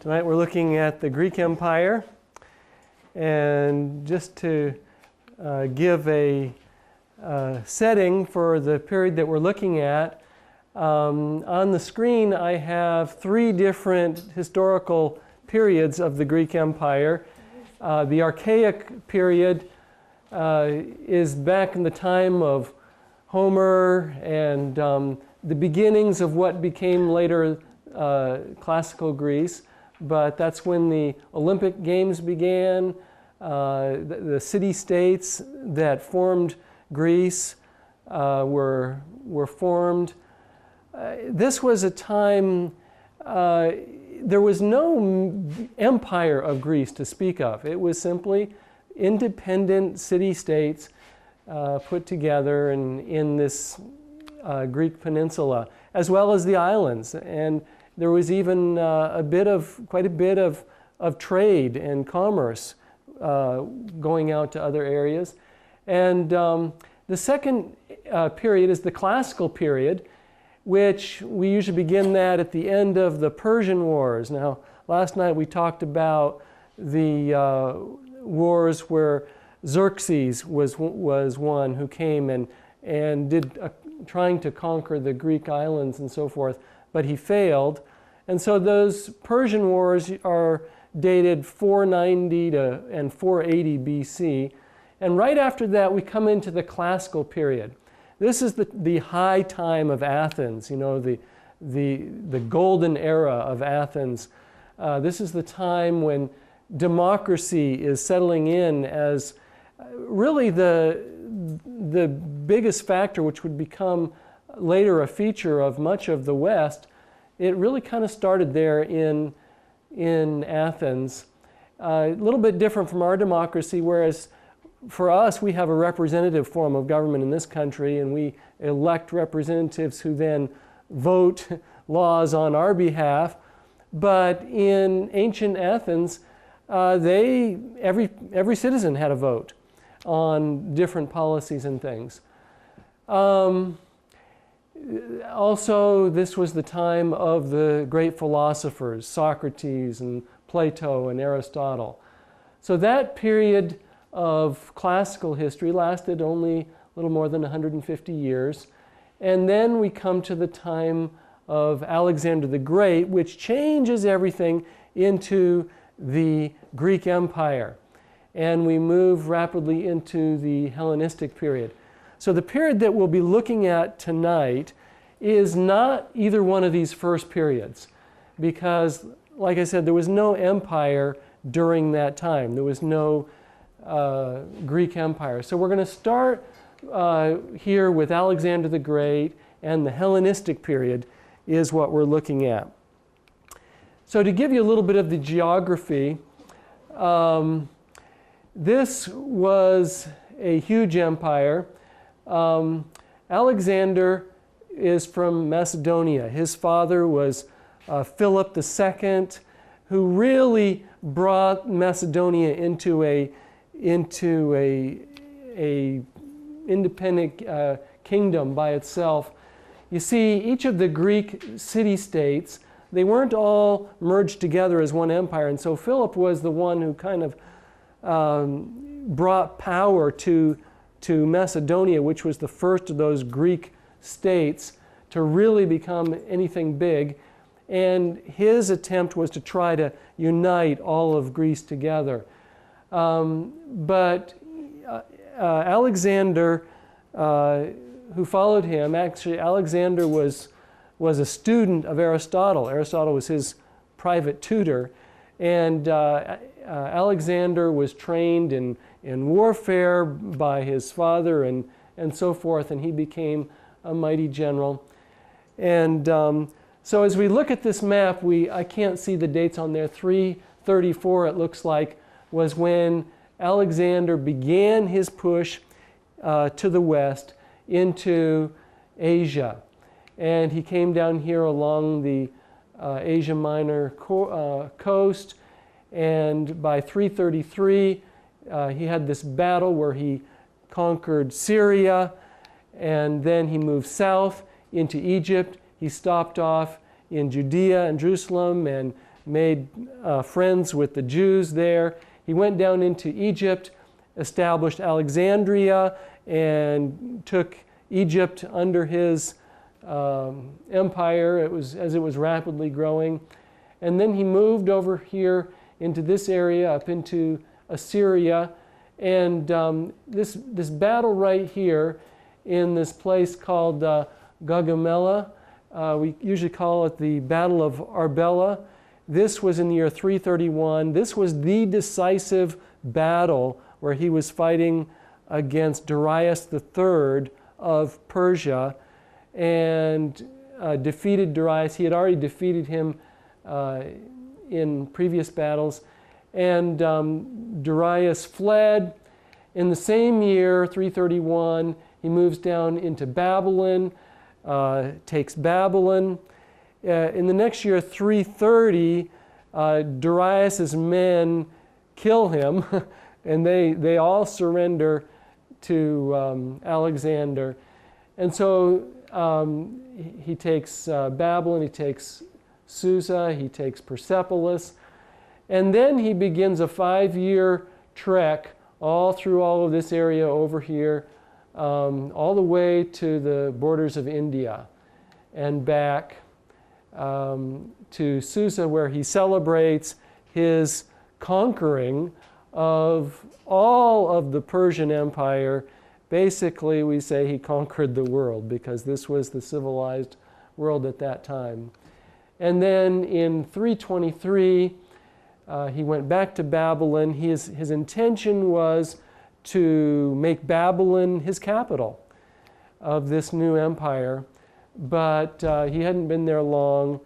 Tonight we're looking at the Greek Empire, and just to give a setting for the period that we're looking at, on the screen I have three different historical periods of the Greek Empire. The Archaic period is back in the time of Homer and the beginnings of what became later classical Greece. But that's when the Olympic Games began, the city-states that formed Greece were formed. This was a time, there was no empire of Greece to speak of. It was simply independent city-states put together in this Greek peninsula, as well as the islands. And there was even quite a bit of trade and commerce going out to other areas. And the second period is the classical period, which we usually begin that at the end of the Persian Wars. Now, last night we talked about the wars where Xerxes was one who came and did trying to conquer the Greek islands and so forth, but he failed. And so those Persian wars are dated 490 and 480 BC. And right after that, we come into the classical period. This is the high time of Athens, you know, the golden era of Athens. This is the time when democracy is settling in as really the biggest factor, which would become later a feature of much of the West. It really kind of started there in Athens. A little bit different from our democracy, whereas for us, we have a representative form of government in this country, and we elect representatives who then vote laws on our behalf. But in ancient Athens, every citizen had a vote on different policies and things. Also, this was the time of the great philosophers, Socrates and Plato and Aristotle. So that period of classical history lasted only a little more than 150 years. And then we come to the time of Alexander the Great, which changes everything into the Greek Empire. And we move rapidly into the Hellenistic period. So the period that we'll be looking at tonight is not either one of these first periods, because, like I said, there was no empire during that time. There was no Greek Empire. So we're going to start here with Alexander the Great, and the Hellenistic period is what we're looking at. So to give you a little bit of the geography, this was a huge empire. Alexander is from Macedonia. His father was Philip II, who really brought Macedonia into a independent kingdom by itself. You see, each of the Greek city-states, they weren't all merged together as one empire, and so Philip was the one who kind of brought power to Macedonia, which was the first of those Greek states to really become anything big. And his attempt was to try to unite all of Greece together. But Alexander, who followed him, actually Alexander was a student of Aristotle. Aristotle was his private tutor. And Alexander was trained in warfare by his father and so forth, and he became a mighty general. And so as we look at this map, I can't see the dates on there. 334, it looks like, was when Alexander began his push to the west into Asia. And he came down here along the Asia Minor coast, and by 333 he had this battle where he conquered Syria, and then he moved south into Egypt. He stopped off in Judea and Jerusalem and made friends with the Jews there. He went down into Egypt, established Alexandria, and took Egypt under his empire as it was rapidly growing. And then he moved over here into this area, up into Assyria. And this battle right here in this place called Gaugamela, we usually call it the Battle of Arbela. This was in the year 331. This was the decisive battle where he was fighting against Darius III of Persia and defeated Darius. He had already defeated him in previous battles. And Darius fled. In the same year, 331, he moves down into Babylon, takes Babylon. In the next year, 330, Darius's men kill him, and they all surrender to Alexander. And so he takes Babylon, he takes Susa, he takes Persepolis, and then he begins a 5-year trek all through all of this area over here, all the way to the borders of India and back to Susa, where he celebrates his conquering of all of the Persian Empire. Basically, we say he conquered the world because this was the civilized world at that time. And then in 323, he went back to Babylon. His intention was to make Babylon his capital of this new empire, but he hadn't been there long,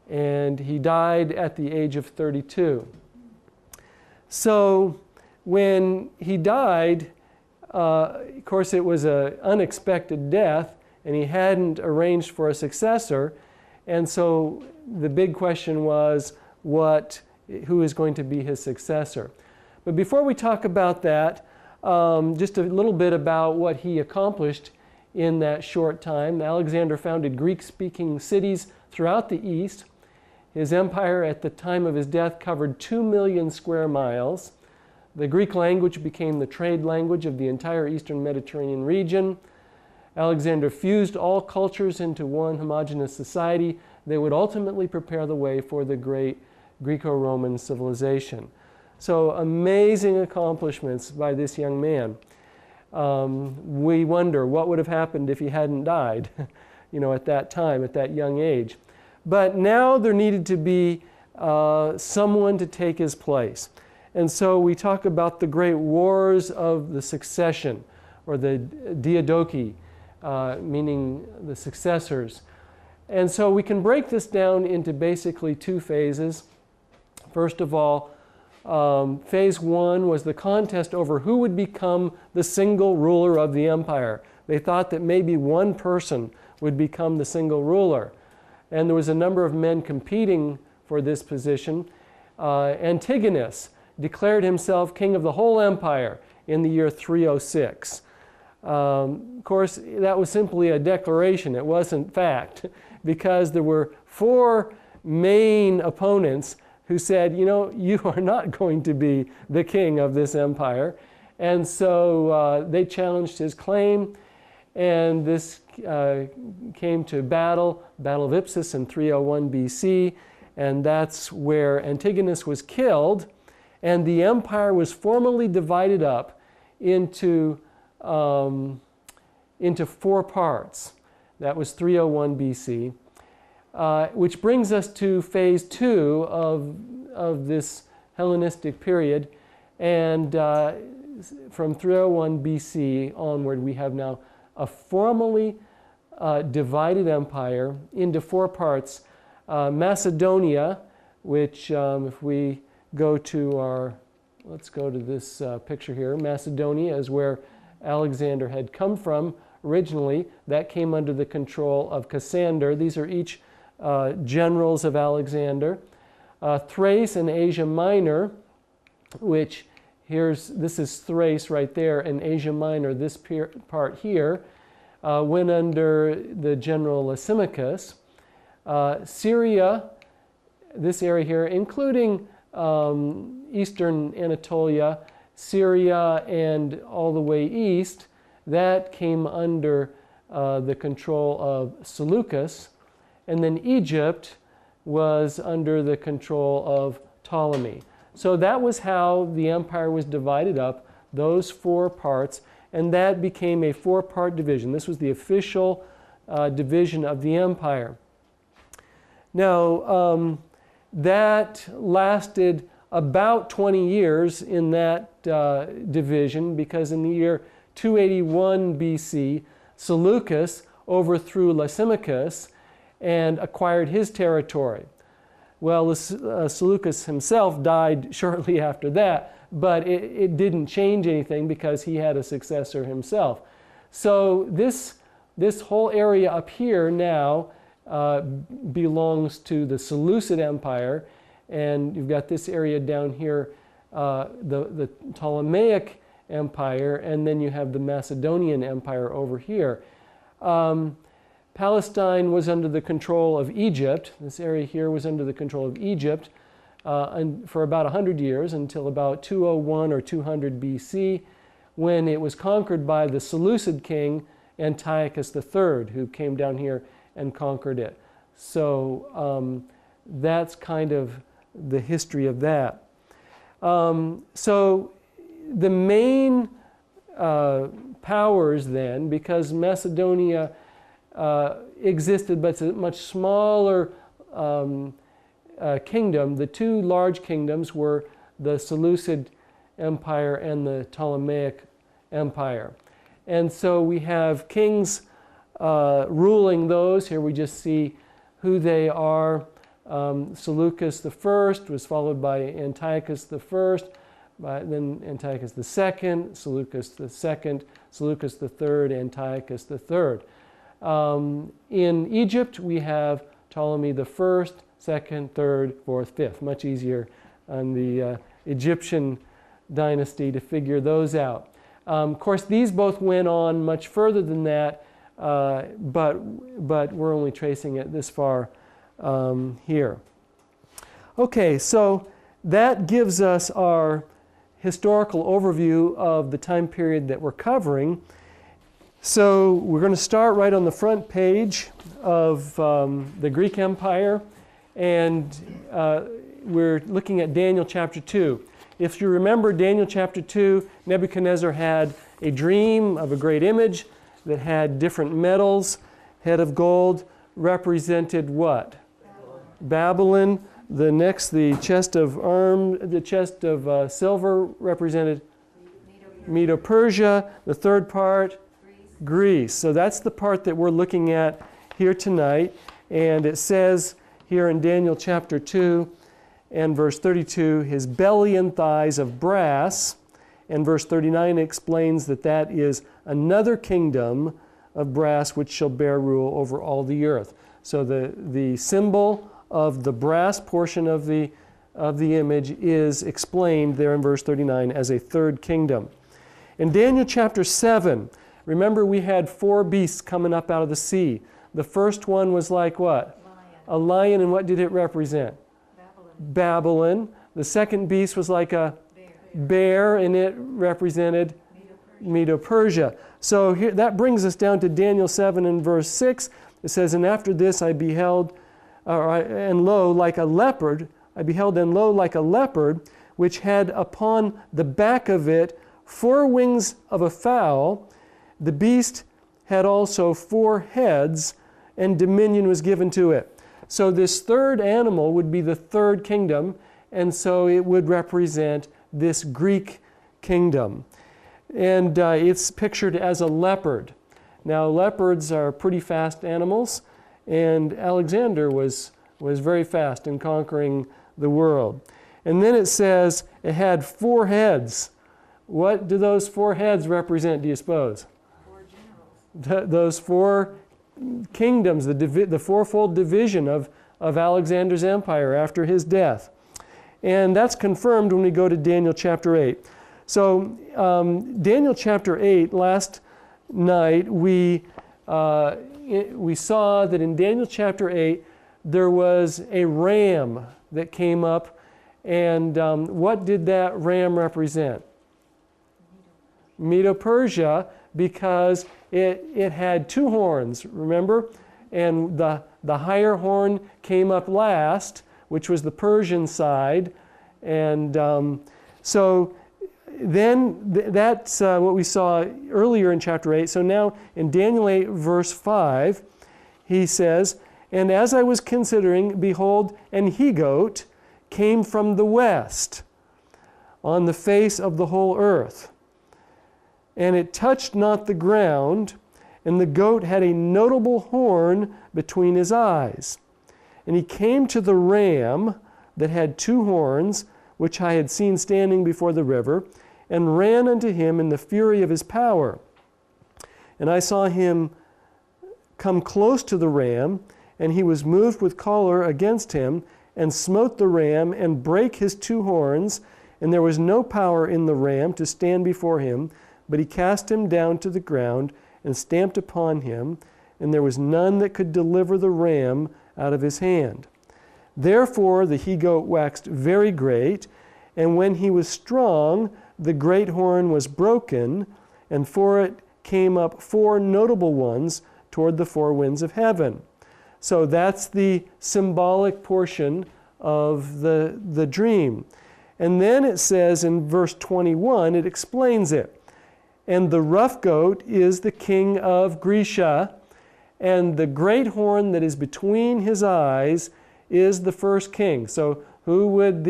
and he died at the age of 32. So when he died, of course it was an unexpected death, and he hadn't arranged for a successor, and so the big question was, who is going to be his successor? But before we talk about that, just a little bit about what he accomplished in that short time. Alexander founded Greek-speaking cities throughout the East. His empire at the time of his death covered 2 million square miles. The Greek language became the trade language of the entire Eastern Mediterranean region. Alexander fused all cultures into one homogeneous society that would ultimately prepare the way for the great Greco-Roman civilization. So amazing accomplishments by this young man. We wonder what would have happened if he hadn't died, at that time, at that young age. But now there needed to be someone to take his place. And so we talk about the great wars of the succession, or the Diadochi, meaning the successors. And so we can break this down into basically 2 phases. First of all, phase 1 was the contest over who would become the single ruler of the empire. They thought that maybe one person would become the single ruler. And there was a number of men competing for this position. Antigonus declared himself king of the whole empire in the year 306. Of course, that was simply a declaration. It wasn't fact, because there were 4 main opponents who said, you are not going to be the king of this empire. And so they challenged his claim, and this came to Battle of Ipsus in 301 BC, and that's where Antigonus was killed, and the empire was formally divided up into 4 parts. That was 301 BC. Which brings us to phase 2 of this Hellenistic period. And from 301 BC onward, we have now a formally divided empire into 4 parts. Macedonia, which if we go to let's go to this picture here. Macedonia is where Alexander had come from originally. That came under the control of Cassander. These are each generals of Alexander. Thrace and Asia Minor, which this is Thrace right there, and Asia Minor, this part here, went under the general Lysimachus. Syria this area here, including eastern Anatolia, Syria, and all the way east, that came under the control of Seleucus. And then Egypt was under the control of Ptolemy. So that was how the empire was divided up, those four parts, and that became a four-part division. This was the official division of the empire. Now, that lasted about 20 years in that division, because in the year 281 BC, Seleucus overthrew Lysimachus and acquired his territory. Well, Seleucus himself died shortly after that, but it didn't change anything because he had a successor himself. So this whole area up here now belongs to the Seleucid Empire, and you've got this area down here, the Ptolemaic Empire, and then you have the Macedonian Empire over here. Palestine was under the control of Egypt. This area here was under the control of Egypt and for about 100 years, until about 201 or 200 BC, when it was conquered by the Seleucid king Antiochus III, who came down here and conquered it. So that's kind of the history of that. So the main powers then, because Macedonia existed, but it's a much smaller kingdom. The two large kingdoms were the Seleucid Empire and the Ptolemaic Empire. And so we have kings ruling those. Here we just see who they are. Seleucus I was followed by Antiochus I, then Antiochus II, Seleucus II, Seleucus III, Antiochus III. In Egypt, we have Ptolemy I, II, III, IV, V. Much easier on the Egyptian dynasty to figure those out. Of course, these both went on much further than that, but we're only tracing it this far here. Okay, so that gives us our historical overview of the time period that we're covering. So we're going to start right on the front page of the Greek Empire, and we're looking at Daniel chapter 2. If you remember Daniel chapter 2, Nebuchadnezzar had a dream of a great image that had different metals. Head of gold represented what? Babylon. The next, the chest of silver represented Medo-Persia. The third part, Greece. So that's the part that we're looking at here tonight. And it says here in Daniel chapter 2 and verse 32, his belly and thighs of brass. And verse 39 explains that that is another kingdom of brass which shall bear rule over all the earth. So the symbol of the brass portion of the image is explained there in verse 39 as a third kingdom. In Daniel chapter 7, remember we had four beasts coming up out of the sea. The first one was like what? Lion. A lion, and what did it represent? Babylon. The second beast was like a bear, and it represented Medo-Persia. So here, that brings us down to Daniel 7 and verse 6. It says, and after this I beheld, and lo, like a leopard, which had upon the back of it 4 wings of a fowl. The beast had also 4 heads, and dominion was given to it. So this third animal would be the third kingdom, and so it would represent this Greek kingdom. And it's pictured as a leopard. Now, leopards are pretty fast animals, and Alexander was very fast in conquering the world. And then it says it had 4 heads. What do those 4 heads represent, do you suppose? 4 generals. Those 4 kingdoms, the fourfold division of Alexander's empire after his death. And that's confirmed when we go to Daniel chapter 8. So Daniel chapter 8, last night we saw that in Daniel chapter 8, there was a ram that came up, and what did that ram represent? Medo-Persia, because it had two horns, remember? And the higher horn came up last, which was the Persian side. And so then that's what we saw earlier in chapter 8. So now in Daniel 8, verse 5, he says, "And as I was considering, behold, an he-goat came from the west on the face of the whole earth. And it touched not the ground, and the goat had a notable horn between his eyes. And he came to the ram that had two horns, which I had seen standing before the river, and ran unto him in the fury of his power. And I saw him come close to the ram, and he was moved with choler against him, and smote the ram, and brake his two horns, and there was no power in the ram to stand before him, but he cast him down to the ground, and stamped upon him, and there was none that could deliver the ram out of his hand. Therefore the he-goat waxed very great, and when he was strong, the great horn was broken, and for it came up four notable ones toward the four winds of heaven." So that's the symbolic portion of the dream. And then it says in verse 21, it explains it. "And the rough goat is the king of Grecia, and the great horn that is between his eyes is the first king." So who would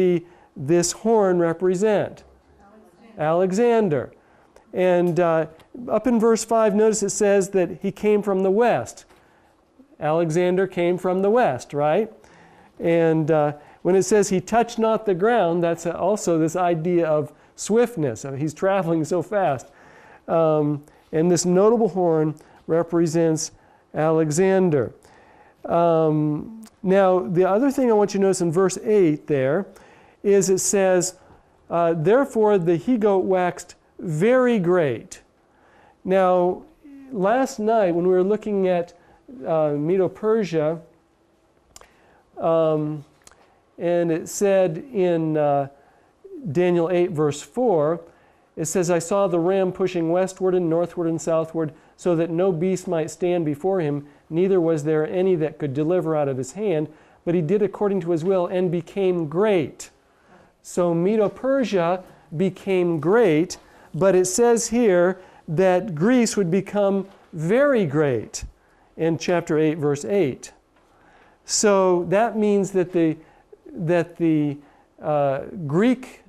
this horn represent? Alexander. And up in verse 5, notice it says that he came from the west. Alexander came from the west, right? And when it says he touched not the ground, that's also this idea of swiftness. He's traveling so fast. And this notable horn represents Alexander. Now, the other thing I want you to notice in verse 8 there is it says, "Therefore the he-goat waxed very great." Now, last night when we were looking at Medo-Persia, and it said in Daniel 8, verse 4, it says, "I saw the ram pushing westward and northward and southward, so that no beast might stand before him, neither was there any that could deliver out of his hand, but he did according to his will and became great." So Medo-Persia became great, but it says here that Greece would become very great in chapter 8, verse 8. So that means that the Greek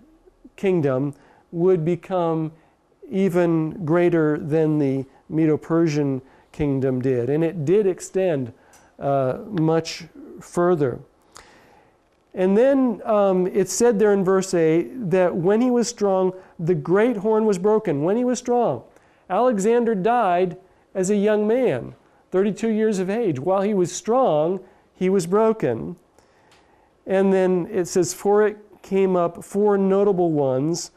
kingdom would become even greater than the Medo-Persian kingdom did. And it did extend much further. And then it said there in verse 8 that when he was strong, the great horn was broken. When he was strong. Alexander died as a young man, 32 years of age. While he was strong, he was broken. And then it says, "For it came up four notable ones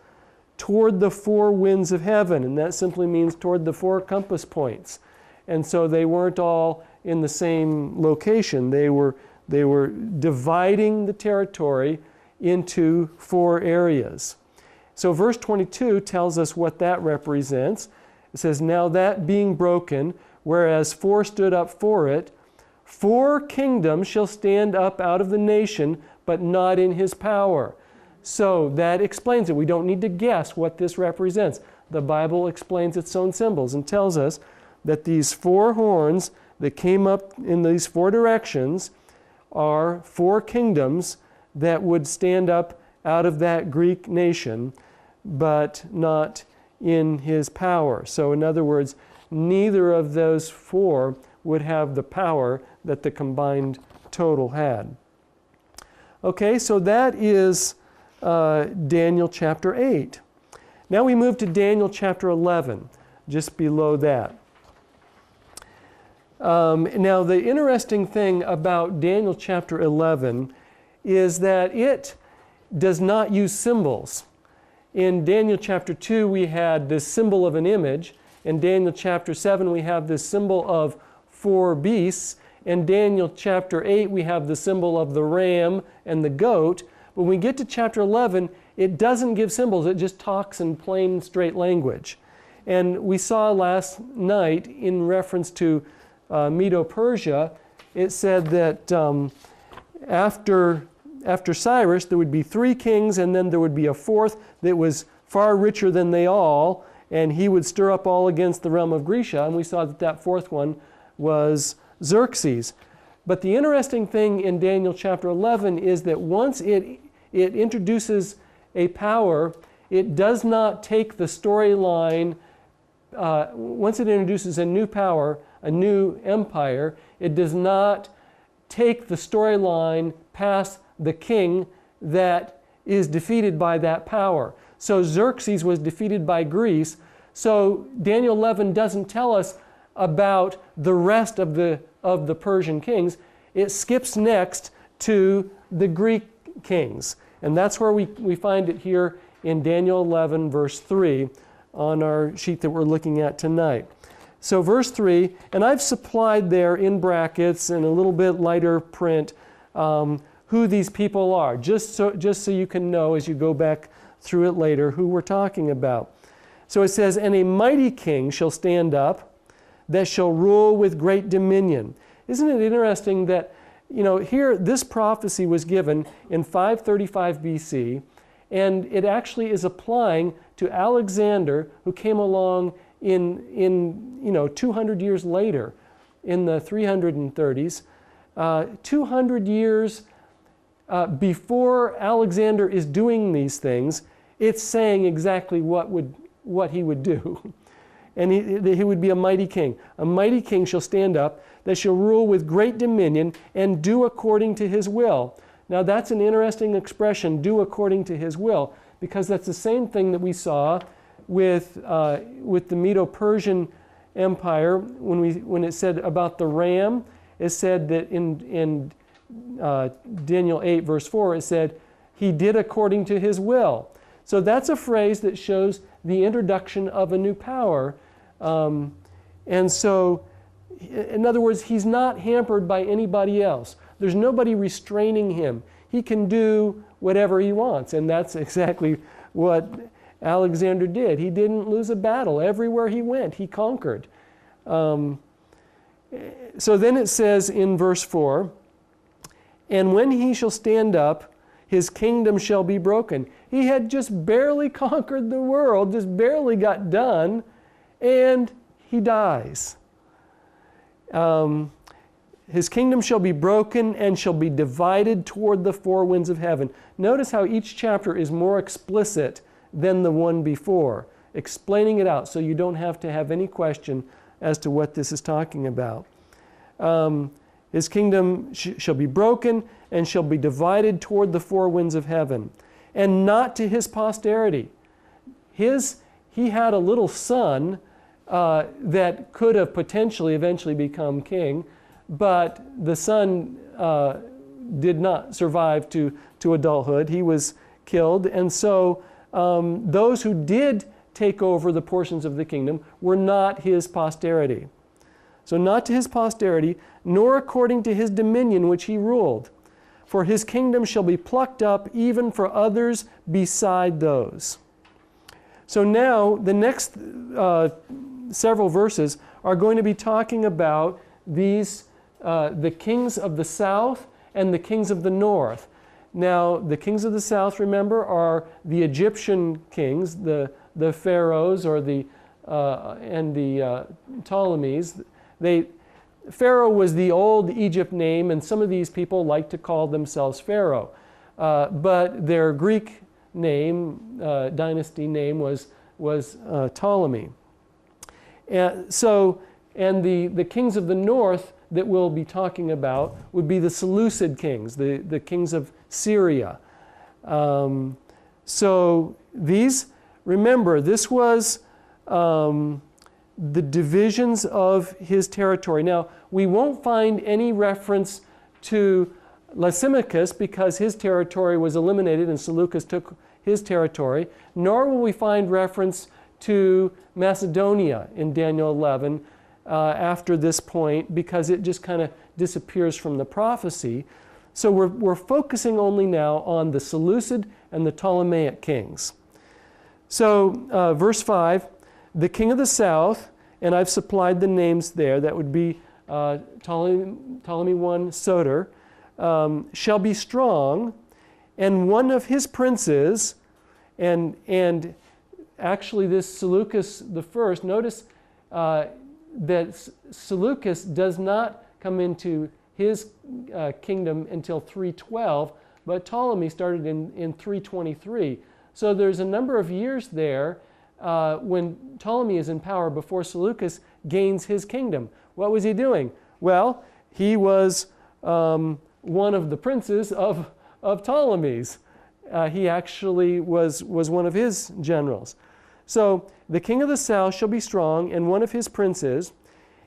toward the four winds of heaven." And that simply means toward the four compass points. And so they weren't all in the same location. They were dividing the territory into four areas. So verse 22 tells us what that represents. It says, "Now that being broken, whereas four stood up for it, four kingdoms shall stand up out of the nation, but not in his power." So that explains it. We don't need to guess what this represents. The Bible explains its own symbols and tells us that these four horns that came up in these four directions are four kingdoms that would stand up out of that Greek nation, but not in his power. So in other words, neither of those four would have the power that the combined total had. Okay, so that is Daniel chapter 8. Now we move to Daniel chapter 11, just below that. Now the interesting thing about Daniel chapter 11 is that it does not use symbols. In Daniel chapter 2 we had this symbol of an image. In Daniel chapter 7 we have this symbol of four beasts. In Daniel chapter 8, we have the symbol of the ram and the goat. When we get to chapter 11, it doesn't give symbols. It just talks in plain, straight language. And we saw last night, in reference to Medo-Persia, it said that after Cyrus, there would be 3 kings, and then there would be a 4th that was far richer than they all, and he would stir up all against the realm of Grecia. And we saw that that 4th one was Xerxes. But the interesting thing in Daniel chapter 11 is that once it introduces a power, it does not take the storyline. Once it introduces a new power, a new empire, it does not take the storyline past the king that is defeated by that power. So Xerxes was defeated by Greece. So Daniel 11 doesn't tell us about the rest of the Persian kings. It skips next to the Greek kings. And that's where we find it here in Daniel 11, verse 3, on our sheet that we're looking at tonight. So verse 3, and I've supplied there in brackets in a little bit lighter print who these people are, just so you can know as you go back through it later who we're talking about. So it says, and a mighty king shall stand up that shall rule with great dominion. Isn't it interesting that, here this prophecy was given in 535 BC, and it actually is applying to Alexander, who came along in 200 years later, in the 330s. 200 years before Alexander is doing these things, it's saying exactly what he would do. And he would be a mighty king. A mighty king shall stand up that shall rule with great dominion and do according to his will. Now that's an interesting expression, do according to his will, because that's the same thing that we saw with the Medo-Persian Empire when it said about the ram. It said that in Daniel 8 verse 4, it said, he did according to his will. So that's a phrase that shows the introduction of a new power. And so, in other words, he's not hampered by anybody else. There's nobody restraining him. He can do whatever he wants, and that's exactly what Alexander did. He didn't lose a battle. Everywhere he went, he conquered. So then it says in verse 4, and when he shall stand up, his kingdom shall be broken. He had just barely conquered the world, just barely got done, and he dies. His kingdom shall be broken and shall be divided toward the 4 winds of heaven. Notice how each chapter is more explicit than the one before, explaining it out so you don't have to have any question as to what this is talking about. His kingdom shall be broken and shall be divided toward the 4 winds of heaven, and not to his posterity. He had a little son that could have potentially eventually become king, but the son did not survive to adulthood. He was killed, and so those who did take over the portions of the kingdom were not his posterity. So not to his posterity, nor according to his dominion which he ruled. For his kingdom shall be plucked up even for others beside those. So now the next several verses are going to be talking about these, the kings of the south and the kings of the north. Now the kings of the south, remember, are the Egyptian kings, the pharaohs or and the Ptolemies. Pharaoh was the old Egypt name, and some of these people like to call themselves Pharaoh. But their Greek name, dynasty name, was Ptolemy. And the kings of the north that we'll be talking about would be the Seleucid kings, the kings of Syria. So these, remember, this was the divisions of his territory. Now, we won't find any reference to Lysimachus because his territory was eliminated and Seleucus took his territory, nor will we find reference to Macedonia in Daniel 11 after this point because it just kind of disappears from the prophecy. So we're focusing only now on the Seleucid and the Ptolemaic kings. So verse 5, the king of the south, and I've supplied the names there, that would be Ptolemy I Soter, shall be strong, and one of his princes, and actually this Seleucus the first, notice that Seleucus does not come into his kingdom until 312, but Ptolemy started in 323. So there's a number of years there when Ptolemy is in power before Seleucus gains his kingdom. What was he doing? Well, he was one of the princes of Ptolemy's. He actually was one of his generals. So the king of the south shall be strong, and one of his princes,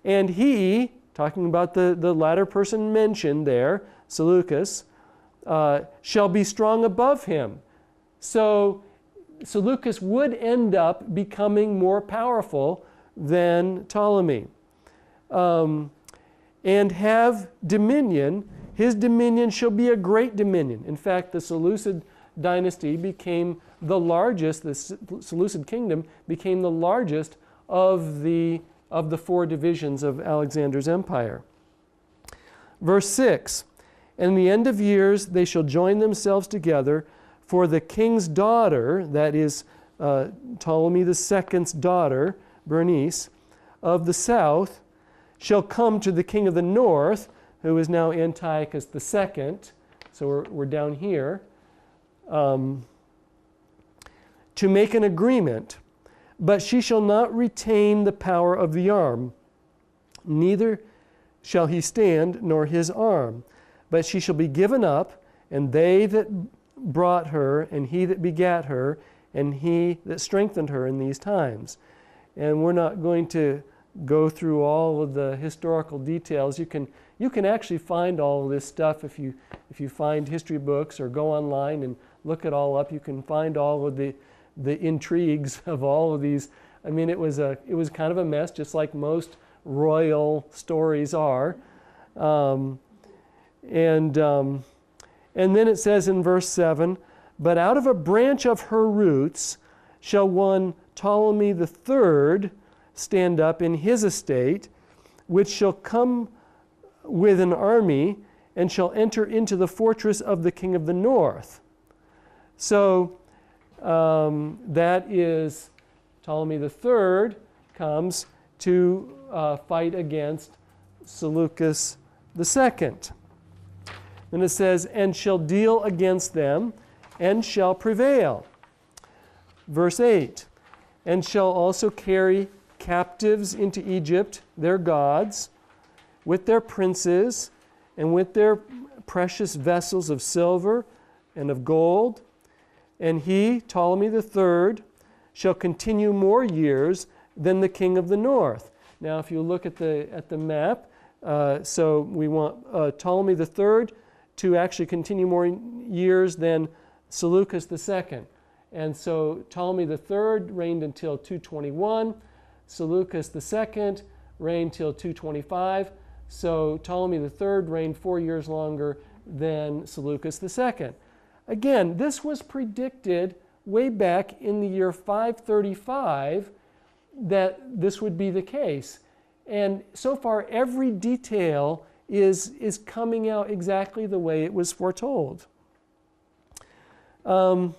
and he, talking about the latter person mentioned there, Seleucus, shall be strong above him. So Seleucus would end up becoming more powerful than Ptolemy. And have dominion. His dominion shall be a great dominion. In fact, the Seleucid dynasty became the largest, the Seleucid kingdom became the largest of the four divisions of Alexander's empire. Verse 6, and in the end of years they shall join themselves together, for the king's daughter, that is Ptolemy II's daughter, Bernice, of the south, shall come to the king of the north, who is now Antiochus II. So we're down here. To make an agreement, but she shall not retain the power of the arm, neither shall he stand nor his arm, but she shall be given up, and they that brought her, and he that begat her, and he that strengthened her in these times. And we're not going to go through all of the historical details. You can actually find all of this stuff if you find history books or go online and look it all up. You can find all of the intrigues of all of these. I mean, it was kind of a mess, just like most royal stories are. And then it says in verse 7, but out of a branch of her roots shall one Ptolemy III stand up in his estate, which shall come with an army and shall enter into the fortress of the king of the north. So that is Ptolemy III comes to fight against Seleucus II. Then it says, and shall deal against them and shall prevail. Verse 8, and shall also carry captives into Egypt, their gods, with their princes, and with their precious vessels of silver and of gold. And he, Ptolemy III, shall continue more years than the king of the north. Now, if you look at the map, so we want Ptolemy III to actually continue more years than Seleucus II. And so Ptolemy III reigned until 221. Seleucus II reigned till 225. So Ptolemy III reigned 4 years longer than Seleucus II. Again, this was predicted way back in the year 535 that this would be the case. And so far, every detail is coming out exactly the way it was foretold. Then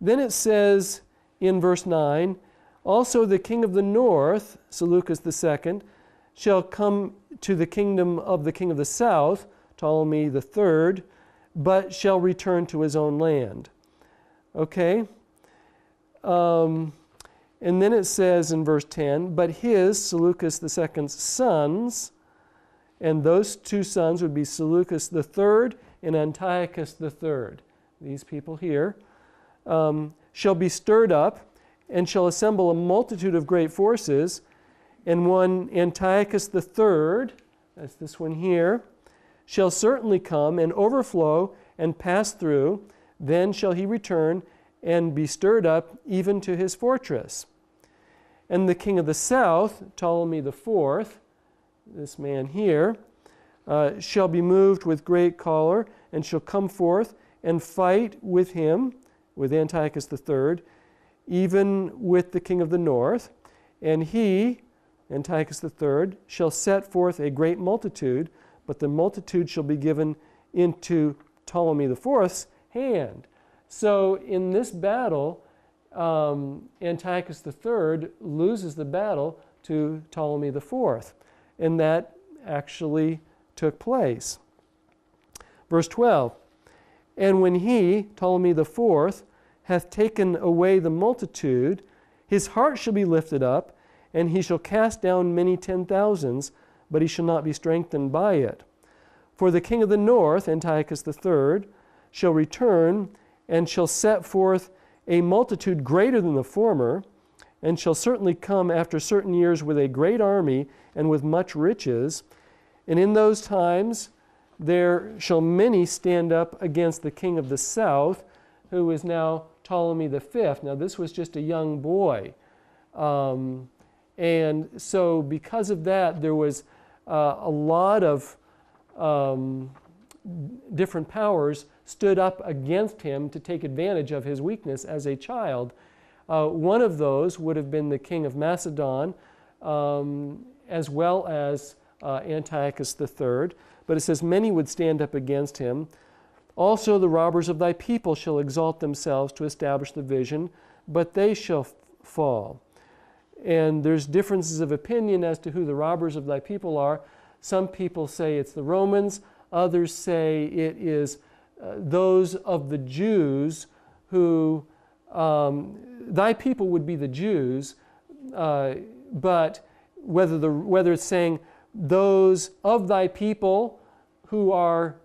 it says in verse 9, also the king of the north, Seleucus II, shall come to the kingdom of the king of the south, Ptolemy III, but shall return to his own land. Okay? And then it says in verse 10, but his, Seleucus II's sons, and those two sons would be Seleucus III and Antiochus III, these people here, shall be stirred up and shall assemble a multitude of great forces, and one Antiochus III, that's this one here, shall certainly come and overflow and pass through, then shall he return and be stirred up even to his fortress. And the king of the south, Ptolemy IV, this man here, shall be moved with great choler, and shall come forth and fight with him, with Antiochus III, even with the king of the north. And he, Antiochus III, shall set forth a great multitude, but the multitude shall be given into Ptolemy IV's hand. So in this battle, Antiochus III loses the battle to Ptolemy IV, and that actually took place. Verse 12, and when he, Ptolemy IV, hath taken away the multitude, his heart shall be lifted up, and he shall cast down many 10,000s, but he shall not be strengthened by it. For the king of the north, Antiochus III, shall return, and shall set forth a multitude greater than the former, and shall certainly come after certain years with a great army and with much riches. And in those times there shall many stand up against the king of the south, who is now Ptolemy V. Now this was just a young boy. And so because of that, there was a lot of different powers stood up against him to take advantage of his weakness as a child. One of those would have been the king of Macedon, as well as Antiochus III. But it says, many would stand up against him. Also the robbers of thy people shall exalt themselves to establish the vision, but they shall fall. And there's differences of opinion as to who the robbers of thy people are. Some people say it's the Romans. Others say it is those of the Jews who, thy people would be the Jews, but whether it's saying those of thy people who are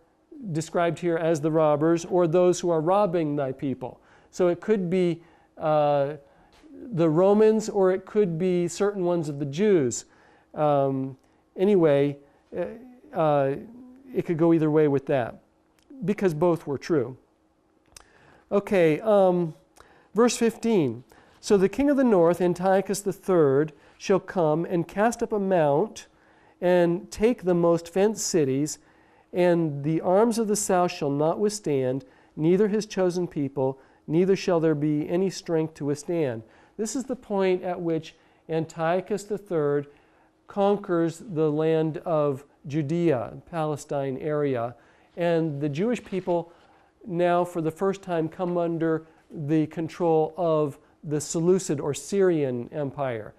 described here as the robbers, or those who are robbing thy people. So it could be the Romans, or it could be certain ones of the Jews. Anyway, it could go either way with that, because both were true. Okay, verse 15. So the king of the north, Antiochus III, shall come and cast up a mount and take the most fenced cities, and the arms of the south shall not withstand, neither his chosen people, neither shall there be any strength to withstand. This is the point at which Antiochus III conquers the land of Judea, Palestine area, and the Jewish people now for the first time come under the control of the Seleucid or Syrian Empire.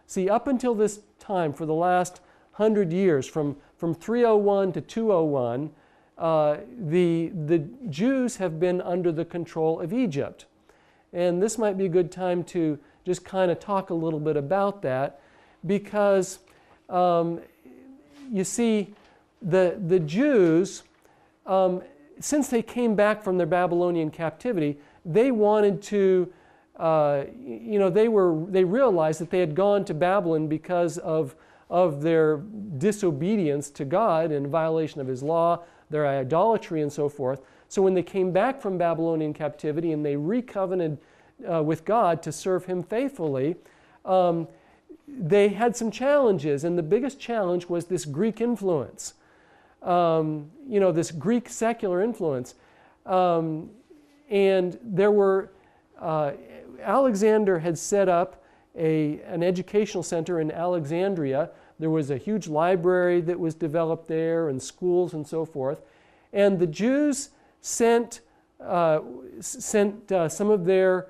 See, up until this time, for the last 100 years, from 301 to 201, the Jews have been under the control of Egypt. And this might be a good time to just kind of talk a little bit about that, because you see, the Jews, since they came back from their Babylonian captivity, they wanted to, they realized that they had gone to Babylon because of their disobedience to God and violation of His law, their idolatry and so forth. So when they came back from Babylonian captivity and they recovenanted with God to serve Him faithfully, they had some challenges, and the biggest challenge was this Greek influence, this Greek secular influence. And there were, Alexander had set up an educational center in Alexandria. There was a huge library that was developed there, and schools and so forth. And the Jews sent some of their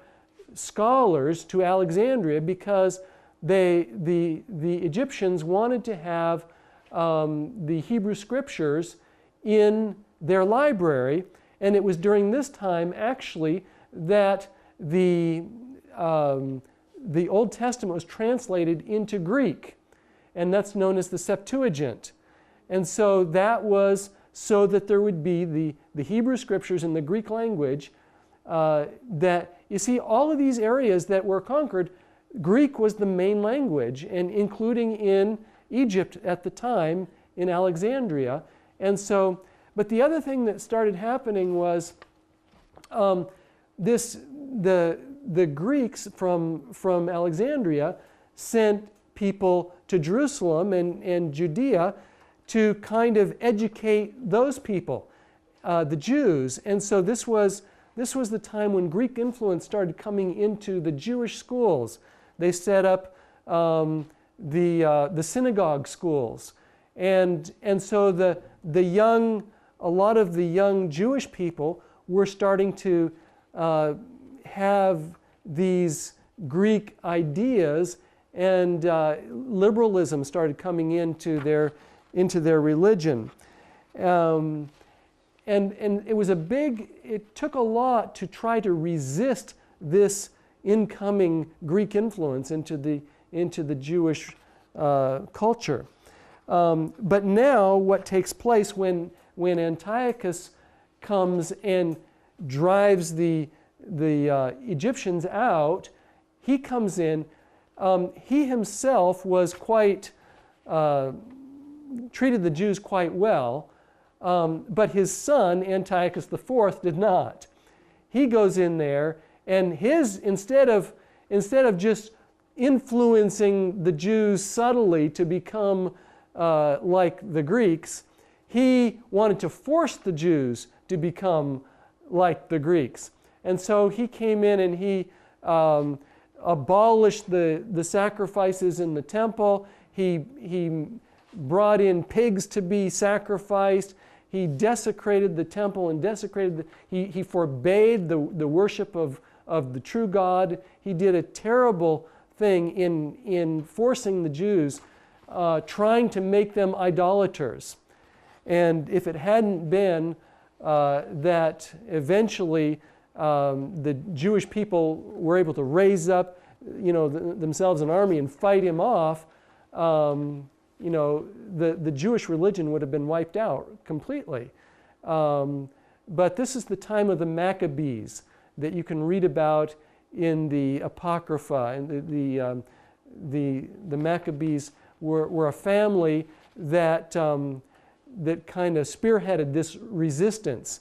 scholars to Alexandria because the Egyptians wanted to have the Hebrew Scriptures in their library, and it was during this time actually that the Old Testament was translated into Greek, and that's known as the Septuagint. And so that was so that there would be the Hebrew Scriptures in the Greek language. That you see, all of these areas that were conquered, Greek was the main language, and including in Egypt at the time, in Alexandria. And so, but the other thing that started happening was the Greeks from Alexandria sent people to Jerusalem and Judea to kind of educate those people, the Jews. And so this was the time when Greek influence started coming into the Jewish schools. They set up the synagogue schools. And so a lot of the young Jewish people were starting to have these Greek ideas, and liberalism started coming into their religion. And it took a lot to try to resist this incoming Greek influence into the Jewish culture. But now what takes place when Antiochus comes and drives the Egyptians out, he comes in. He himself was treated the Jews quite well, but his son, Antiochus IV, did not. He goes in there, and instead of just influencing the Jews subtly to become like the Greeks, he wanted to force the Jews to become like the Greeks. And so he came in and he abolished the sacrifices in the temple. He brought in pigs to be sacrificed. He desecrated the temple and he forbade the worship of the true God. He did a terrible thing in forcing the Jews, trying to make them idolaters. And if it hadn't been that eventually the Jewish people were able to raise up, themselves an army and fight him off, the Jewish religion would have been wiped out completely. But this is the time of the Maccabees that you can read about in the Apocrypha. And the Maccabees were a family that kind of spearheaded this resistance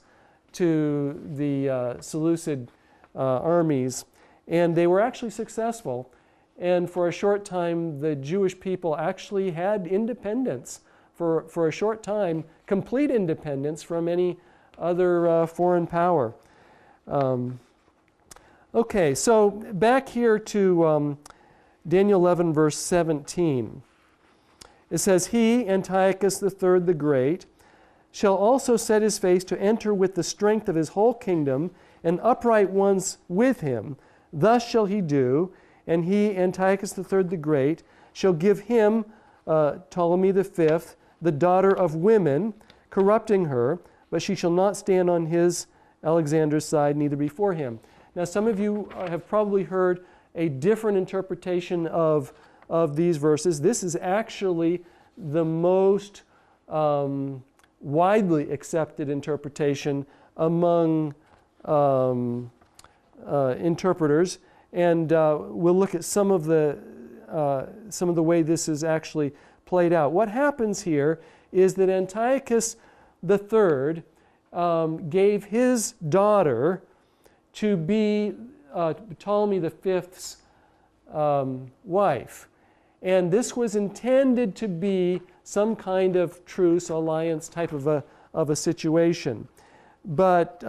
to the Seleucid armies, and they were actually successful. And for a short time, the Jewish people actually had independence for a short time, complete independence from any other foreign power. Okay, so back here to Daniel 11, verse 17. It says, "He, Antiochus III the Great, shall also set his face to enter with the strength of his whole kingdom, and upright ones with him. Thus shall he do, and he, Antiochus III the Great, shall give him, Ptolemy V, the daughter of women, corrupting her, but she shall not stand on his, Alexander's side, neither before him." Now, some of you have probably heard a different interpretation of these verses. This is actually the most widely accepted interpretation among interpreters, and we'll look at some of the way this is actually played out. What happens here is that Antiochus III gave his daughter to be Ptolemy V's wife. And this was intended to be some kind of truce, alliance type of a situation. But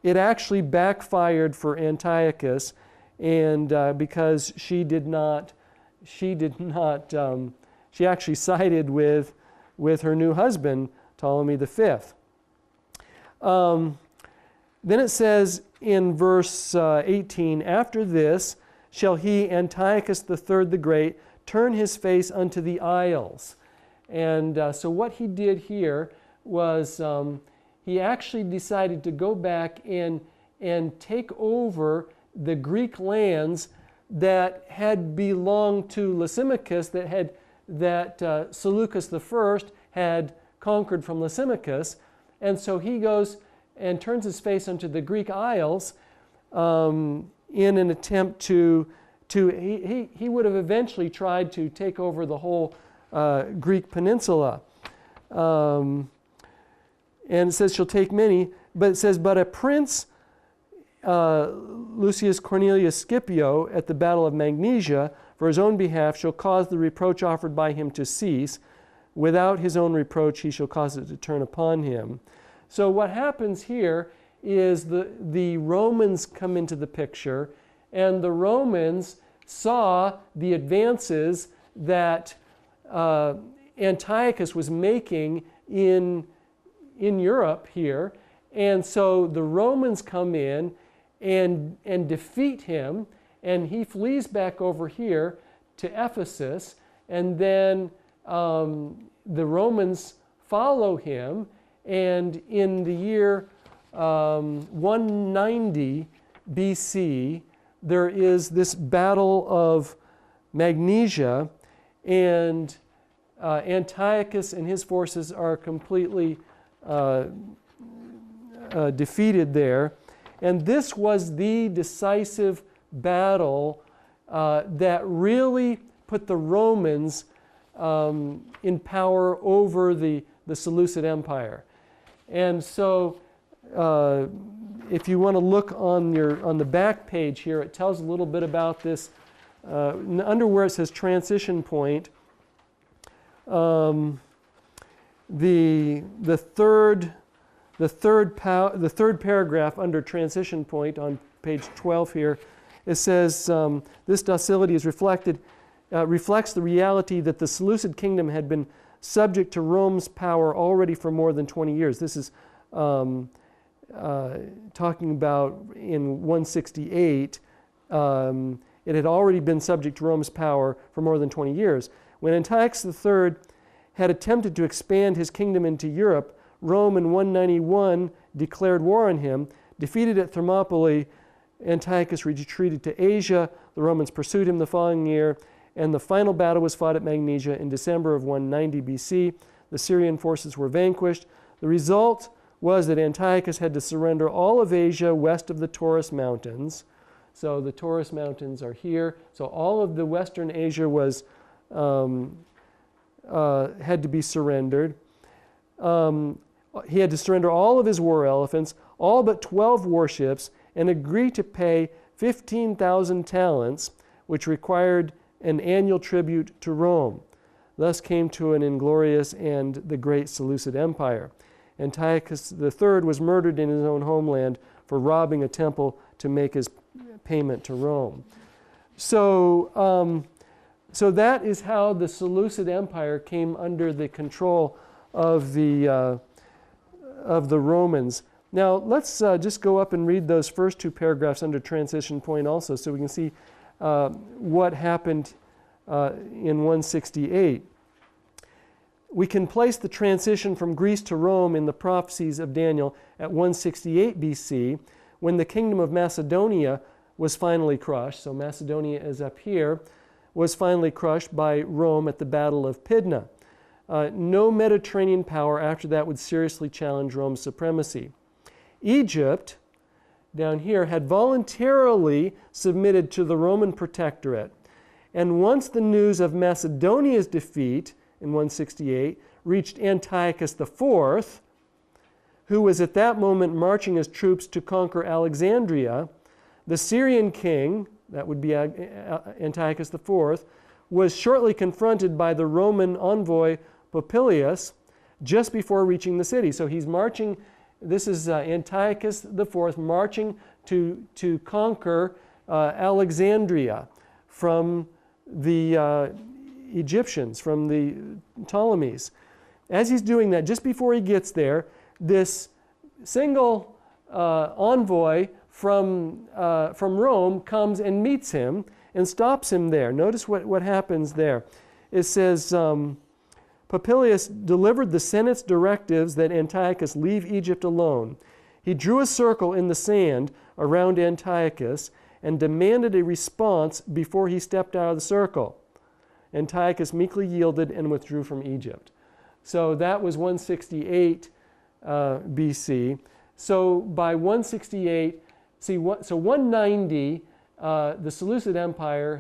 it actually backfired for Antiochus, and because she actually sided with her new husband, Ptolemy V. Then it says in verse 18, "After this shall he, Antiochus III the Great, turn his face unto the isles." And so what he did here was he actually decided to go back and take over the Greek lands that had belonged to Lysimachus, that Seleucus I had conquered from Lysimachus. And so he goes and turns his face unto the Greek Isles in an attempt to he would have eventually tried to take over the whole Greek peninsula. And it says, "shall take many," but it says, "but a prince, Lucius Cornelius Scipio, at the battle of Magnesia, for his own behalf shall cause the reproach offered by him to cease. Without his own reproach he shall cause it to turn upon him. So what happens here is the Romans come into the picture, and the Romans saw the advances that Antiochus was making in Europe here, and so the Romans come in and defeat him, and he flees back over here to Ephesus, and then the Romans follow him, and in the year 190 BC, there is this battle of Magnesia, and Antiochus and his forces are completely defeated there. And this was the decisive battle that really put the Romans in power over the Seleucid Empire. And so if you want to look on the back page here, it tells a little bit about this. Under where it says transition point, the third paragraph under transition point on page 12 here, it says this docility is reflects the reality that the Seleucid kingdom had been subject to Rome's power already for more than 20 years. This is talking about in 168. It had already been subject to Rome's power for more than 20 years. When Antiochus III had attempted to expand his kingdom into Europe, Rome in 191 declared war on him. Defeated at Thermopylae, Antiochus retreated to Asia. The Romans pursued him the following year, and the final battle was fought at Magnesia in December of 190 BC. The Syrian forces were vanquished. The result was that Antiochus had to surrender all of Asia west of the Taurus Mountains. So the Taurus Mountains are here. So all of the western Asia was had to be surrendered. He had to surrender all of his war elephants, all but 12 warships, and agree to pay 15,000 talents, which required an annual tribute to Rome. Thus came to an inglorious and the great Seleucid Empire. Antiochus III was murdered in his own homeland for robbing a temple to make his payment to Rome. So that is how the Seleucid Empire came under the control of the Romans. Now let's just go up and read those first two paragraphs under transition point also, so we can see what happened in 168. We can place the transition from Greece to Rome in the prophecies of Daniel at 168 BC, when the kingdom of Macedonia was finally crushed. So Macedonia is up here, was finally crushed by Rome at the Battle of Pydna. No Mediterranean power after that would seriously challenge Rome's supremacy. Egypt, down here, had voluntarily submitted to the Roman protectorate. And once the news of Macedonia's defeat in 168 reached Antiochus IV, who was at that moment marching his troops to conquer Alexandria, the Syrian king, that would be Antiochus IV, was shortly confronted by the Roman envoy Popilius just before reaching the city. So he's marching, this is Antiochus IV marching to conquer Alexandria from the Egyptians, from the Ptolemies. As he's doing that, just before he gets there, this single envoy from Rome comes and meets him and stops him there. Notice what happens there. It says, Popilius delivered the Senate's directives that Antiochus leave Egypt alone. He drew a circle in the sand around Antiochus and demanded a response before he stepped out of the circle. Antiochus meekly yielded and withdrew from Egypt. So that was 168 BC. So by 168, so 190, the Seleucid Empire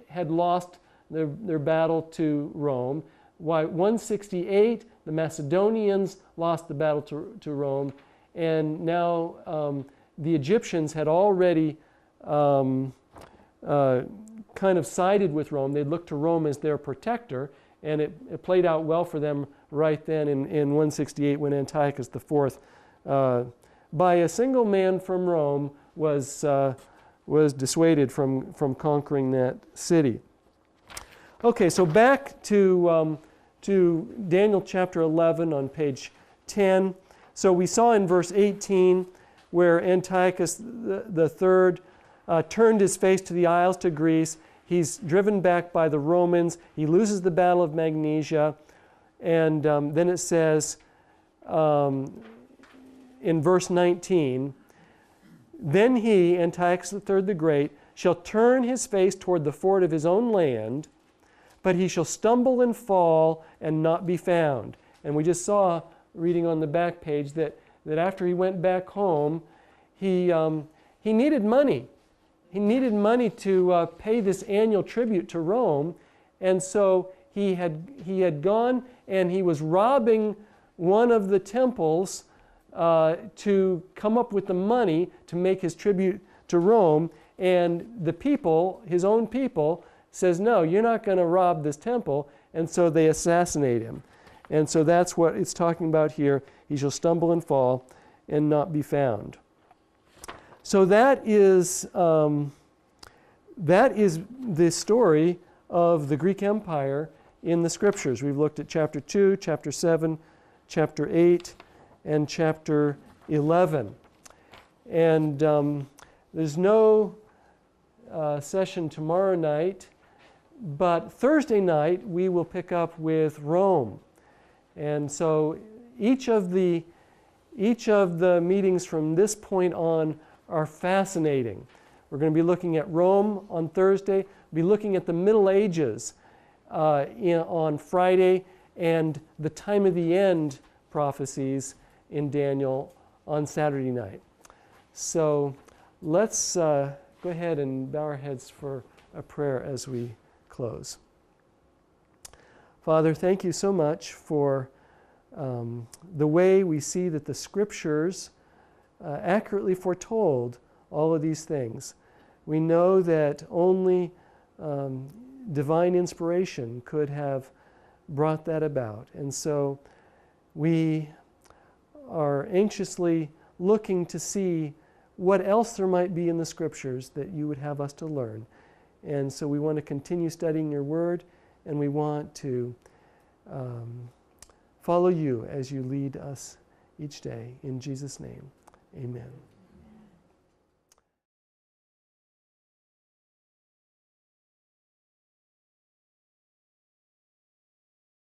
had lost their battle to Rome. By 168, the Macedonians lost the battle to Rome, and now the Egyptians had already come kind of sided with Rome. They'd look to Rome as their protector, and it played out well for them right then in 168 when Antiochus IV, by a single man from Rome, was dissuaded from conquering that city. Okay, so back to Daniel chapter 11 on page 10. So we saw in verse 18 where Antiochus III turned his face to the isles, to Greece. He's driven back by the Romans. He loses the Battle of Magnesia. And then it says in verse 19, then he, Antiochus III the Great, shall turn his face toward the fort of his own land, but he shall stumble and fall and not be found. And we just saw, reading on the back page, that after he went back home, he needed money. He needed money to pay this annual tribute to Rome, and so he had gone and he was robbing one of the temples to come up with the money to make his tribute to Rome. And the people, his own people, says, no, you're not going to rob this temple, and so they assassinate him. And so that's what it's talking about here. He shall stumble and fall and not be found. So that is the story of the Greek Empire in the Scriptures. We've looked at chapter 2, chapter 7, chapter 8, and chapter 11. And there's no session tomorrow night, but Thursday night we will pick up with Rome. And so each of the meetings from this point on are fascinating. We're going to be looking at Rome on Thursday, be looking at the Middle Ages on Friday, and the time of the end prophecies in Daniel on Saturday night. So let's go ahead and bow our heads for a prayer as we close. Father, thank you so much for the way we see that the Scriptures accurately foretold all of these things. We know that only divine inspiration could have brought that about. And so we are anxiously looking to see what else there might be in the Scriptures that you would have us to learn. And so we want to continue studying your Word, and we want to follow you as you lead us each day. In Jesus' name, amen.